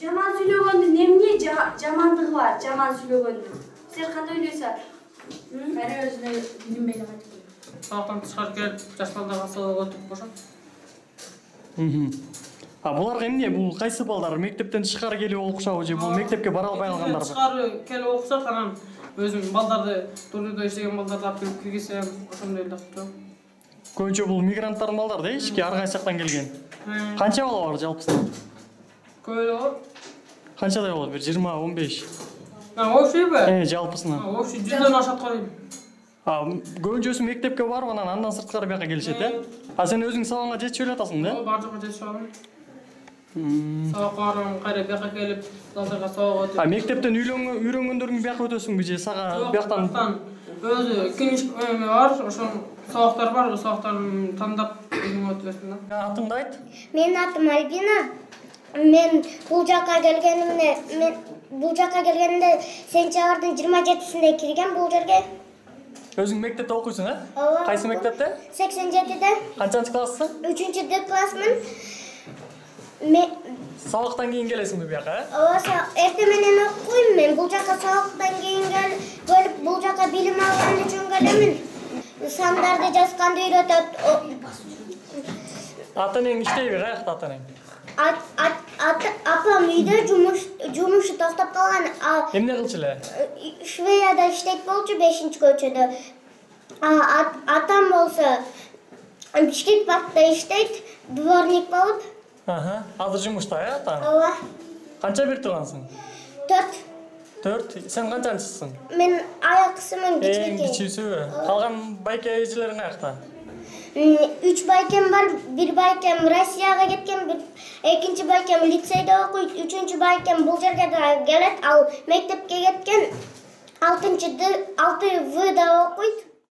Жаман сүйлөгөндүн эмне жамандыгы бар, жаман сүйлөгөндүн? Сен кандай ойлойсуң? Бәрі өзіне білінбей қайтып келеді. Сабақтан тышкарып келип, жаш балдарга сабак өтүп бошот. Буларга эмне? Бул кайсы балдар? Мектептен тышкары келип окушабы же бул мектепке бара албай калгандарбы? Тышкары келип окушат, анан өзүм балдарды турдуда иштеген балдарды алып келип киргизсем, ошондой эле кылып. Көбүнчө бул мигранттардын балдары да, ички ар кайсы жактан келген. Канча бала бар жалпысынан? Көп эле бар. Канчадай болот? Бир 20-15. Общийби? Жалпысынан. Общий 100дөн ашат карайм. Көбүнчөсү мектепке барып, андан сырткары бияка келишет, э? Сен өзүң сабагыңа жетишип эле атасың да? Бар жакка жетишип алам. Сабакка барам, кайра бияка келип, залдарга сабак өтүп. Мектептен үйрөнгөндөрүң бияка өтөсүңбү же сага бияктан? Өзү кеңеш бар, ошон сабактар бар, ошол сабактарды тандап өзүң өтөсүң да. Атыңды айт. Менин атым Альбина. Мен бул жакка келгенимде сентябрдын 27-синде кирген бул жерге. Өзүң мектепте окуйсуң, э? Ооба. Кайсы мектепте? 87-де. Канчанчы классың? 3-Д классмын. Сабактан кийин келесиңби бияка, э? Ооба, эртең менен окуйм мен. Бул жакка сабактан кийин келип, бул жакка билим алган үчүн келемин. Сандарды жазганды үйрөтөт. Ата-энең иштейби? Каякта ата-энең? Апам үйдө жумушу токтоп калган. Эмне кылчу эле? Швеяда иштейт болчу 5-көчөдө. Атам болсо Бишкек паркта иштейт, дворник болуп. Азыр жумушта, э, атаң? Ооба. Канча бир туугансың? 4. Сен канчанчысың? Мен аяксымын, Эң кичүүсүбү? Калган байке эжелериң каякта? 3 байкем бар, 1 байкем Россияга кеткен, экинчи байкем лицейде окуйт, 3-чү байкем бул жерге да келет, ал мектепке кеткен 6-В да окуйт.